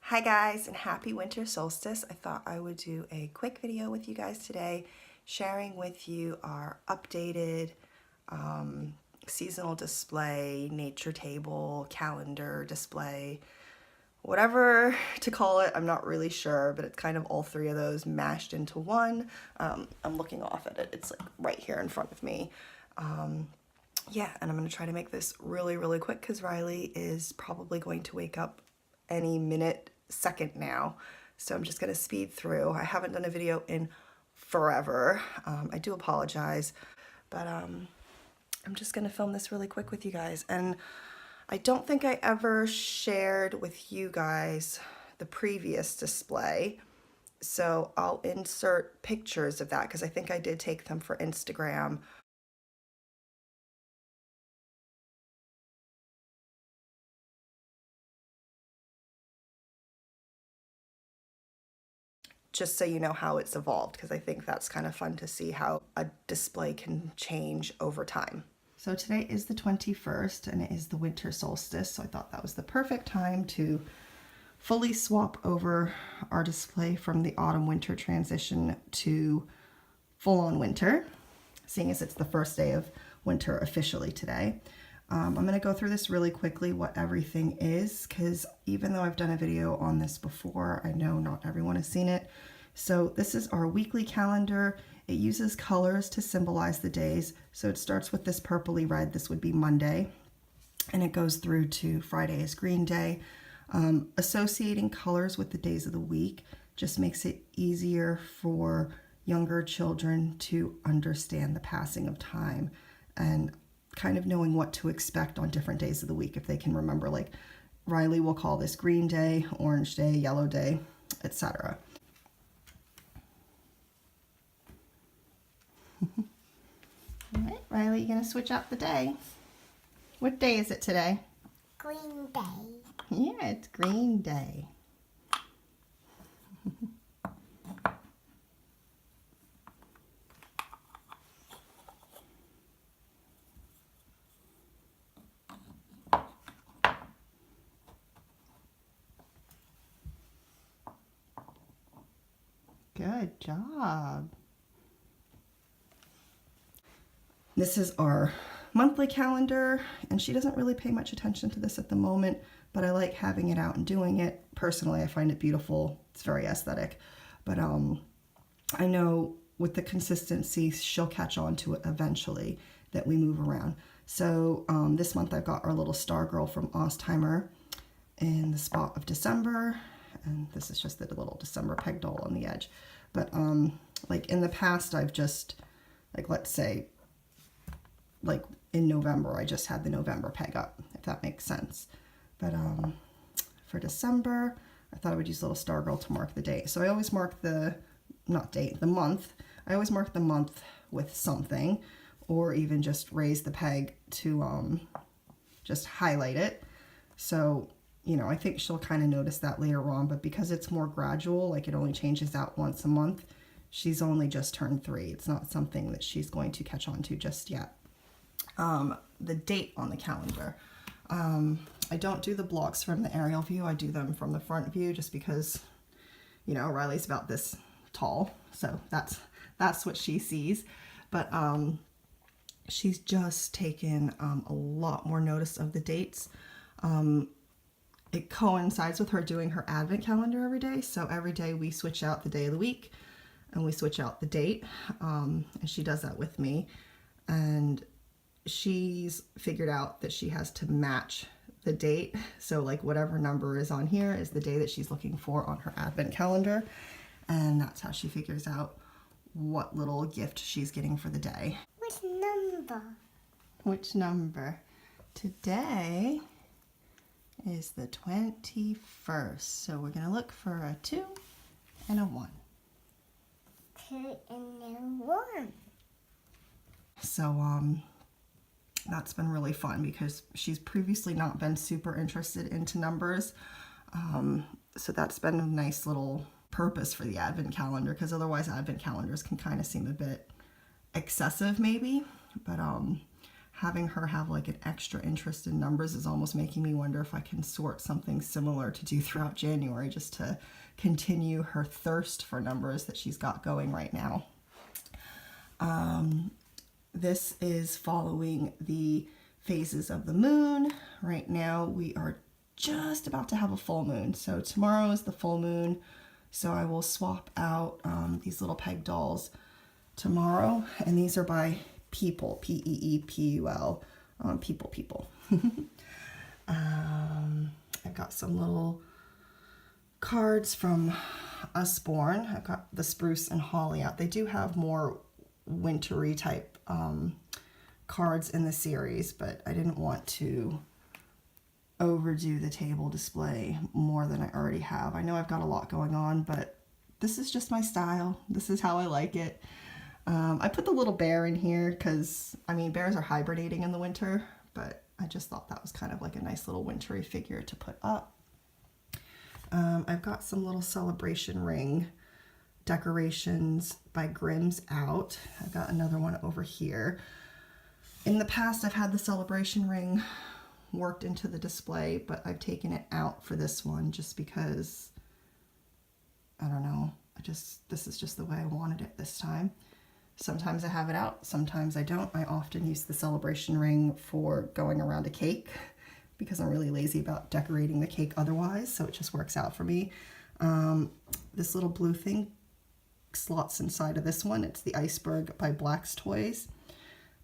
Hi guys, and happy winter solstice. I thought I would do a quick video with you guys today, sharing with you our updated seasonal display, nature table, calendar display, whatever to call it. I'm not really sure, but it's kind of all three of those mashed into one. I'm looking off at it. It's like right here in front of me. Yeah, and I'm going to try to make this really, really quick because Riley is probably going to wake up any minute, second now. So I'm just going to speed through. I haven't done a video in forever. I do apologize, but I'm just going to film this really quick with you guys. And I don't think I ever shared with you guys the previous display. So I'll insert pictures of that because I think I did take them for Instagram. Just so you know how it's evolved, because I think that's kind of fun to see how a display can change over time. So today is the 21st and it is the winter solstice, so I thought that was the perfect time to fully swap over our display from the autumn-winter transition to full-on winter, seeing as it's the first day of winter officially today. I'm going to go through this really quickly, what everything is, because even though I've done a video on this before, I know not everyone has seen it. So this is our weekly calendar. It uses colors to symbolize the days. So it starts with this purpley red. This would be Monday. And it goes through to Friday is Green Day. Associating colors with the days of the week just makes it easier for younger children to understand the passing of time and kind of knowing what to expect on different days of the week. If they can remember, like Riley will call this Green Day, Orange Day, Yellow Day, etc. All right, Riley, you gonna switch out the day? What day is it today? Green Day. Yeah, it's Green Day. Good job. This is our monthly calendar, and she doesn't really pay much attention to this at the moment, but I like having it out and doing it. Personally, I find it beautiful. It's very aesthetic, but I know with the consistency, she'll catch on to it eventually that we move around. So this month I've got our little star girl from Ostheimer in the spot of December, and this is just the little December peg doll on the edge. But like in the past, I've just, like, let's say, like in November, I just had the November peg up, if that makes sense. But for December, I thought I would use a little star girl to mark the date. So I always mark the, not date, the month. I always mark the month with something, or even just raise the peg to just highlight it. So, you know, I think she'll kind of notice that later on, but because it's more gradual, like it only changes out once a month, she's only just turned 3. It's not something that she's going to catch on to just yet. The date on the calendar. I don't do the blocks from the aerial view. I do them from the front view just because, you know, Riley's about this tall, so that's what she sees. But she's just taken a lot more notice of the dates. It coincides with her doing her advent calendar every day. So every day we switch out the day of the week and we switch out the date. And she does that with me. And she's figured out that she has to match the date. So like whatever number is on here is the day that she's looking for on her advent calendar. And that's how she figures out what little gift she's getting for the day. Which number? Which number? Today is the 21st. So we're going to look for a 2 and a 1. 2 and then 1. So that's been really fun because she's previously not been super interested into numbers. So that's been a nice little purpose for the advent calendar, because otherwise advent calendars can kind of seem a bit excessive maybe. But having her have like an extra interest in numbers is almost making me wonder if I can sort something similar to do throughout January, just to continue her thirst for numbers that she's got going right now. This is following the phases of the moon. Right now we are just about to have a full moon. So tomorrow is the full moon. So I will swap out these little peg dolls tomorrow. And these are by People, P-E-E-P-U-L, People. I've got some little cards from Usborne. I've got the spruce and holly out. They do have more wintry type cards in the series, but I didn't want to overdo the table display more than I already have. I know I've got a lot going on, but this is just my style. This is how I like it. I put the little bear in here because, I mean, bears are hibernating in the winter, but I just thought that was kind of like a nice little wintry figure to put up. I've got some little celebration ring decorations by Grimm's out. I've got another one over here. In the past, I've had the celebration ring worked into the display, but I've taken it out for this one just because, I don't know, this is just the way I wanted it this time. Sometimes I have it out, sometimes I don't. I often use the celebration ring for going around a cake because I'm really lazy about decorating the cake otherwise, so it just works out for me. This little blue thing slots inside of this one. It's the iceberg by Black's Toys.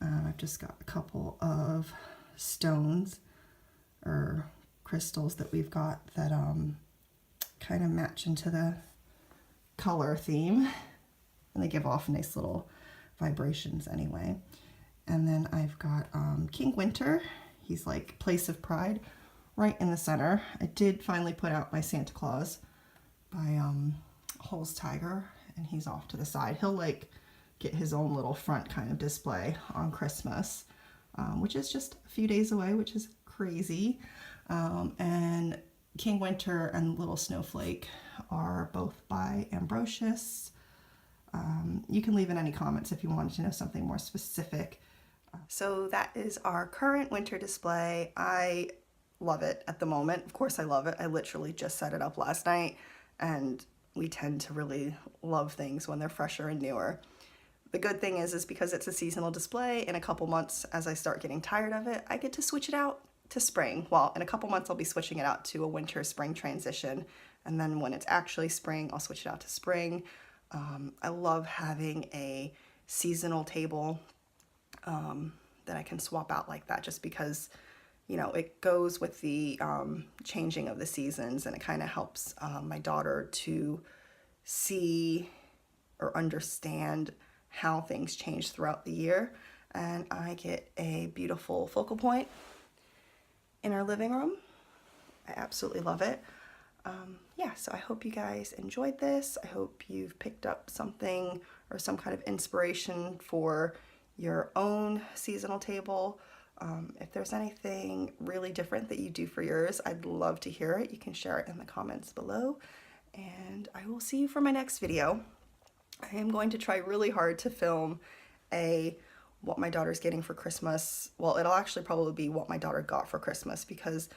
I've just got a couple of stones or crystals that we've got that kind of match into the color theme, and they give off nice little vibrations anyway. And then I've got King Winter. He's like Place of Pride right in the center. I did finally put out my Santa Claus by Hull's Tiger, and he's off to the side. He'll like get his own little front kind of display on Christmas, which is just a few days away, which is crazy. And King Winter and Little Snowflake are both by Ambrosius. You can leave in any comments if you wanted to know something more specific. So that is our current winter display. I love it at the moment. Of course I love it. I literally just set it up last night, and we tend to really love things when they're fresher and newer. The good thing is because it's a seasonal display, in a couple months as I start getting tired of it, I get to switch it out to spring. Well, in a couple months I'll be switching it out to a winter-spring transition, and then when it's actually spring, I'll switch it out to spring. I love having a seasonal table that I can swap out like that, just because, you know, it goes with the changing of the seasons, and it kind of helps my daughter to see or understand how things change throughout the year. And I get a beautiful focal point in our living room. I absolutely love it. Yeah, so I hope you guys enjoyed this. I hope you've picked up something or some kind of inspiration for your own seasonal table. If there's anything really different that you do for yours, I'd love to hear it. You can share it in the comments below, and I will see you for my next video. I am going to try really hard to film a what my daughter's getting for Christmas. Well, it'll actually probably be what my daughter got for Christmas, because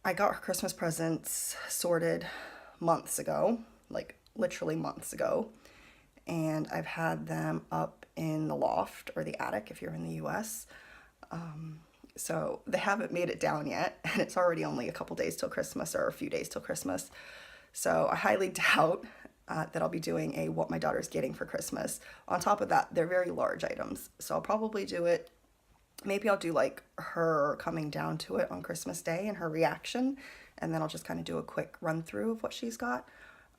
I got her Christmas presents sorted months ago, like literally months ago, and I've had them up in the loft or the attic if you're in the US. So they haven't made it down yet, and it's already only a couple days till Christmas, or a few days till Christmas. So I highly doubt that I'll be doing a what my daughter's getting for Christmas. On top of that, they're very large items, so I'll probably do it. Maybe I'll do like her coming down to it on Christmas Day and her reaction, and then I'll just kind of do a quick run through of what she's got.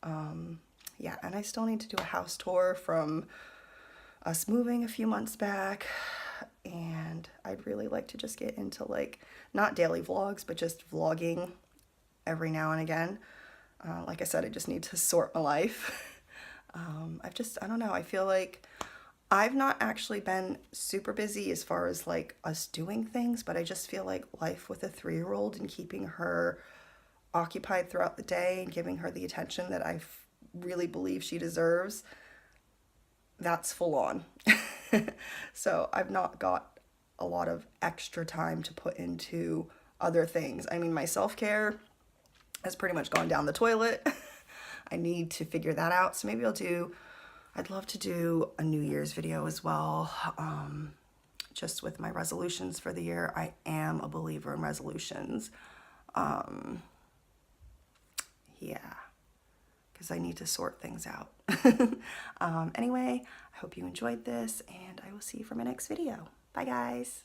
Yeah, and I still need to do a house tour from us moving a few months back, and I'd really like to just get into like, not daily vlogs, but just vlogging every now and again. Like I said, I just need to sort my life. I don't know, I feel like I've not actually been super busy as far as like us doing things, but I just feel like life with a 3-year-old and keeping her occupied throughout the day and giving her the attention that I really believe she deserves, that's full on. So I've not got a lot of extra time to put into other things. I mean, my self-care has pretty much gone down the toilet. I need to figure that out. So maybe I'd love to do a New Year's video as well. Just with my resolutions for the year. I am a believer in resolutions. Yeah, because I need to sort things out. Anyway, I hope you enjoyed this, and I will see you for my next video. Bye, guys.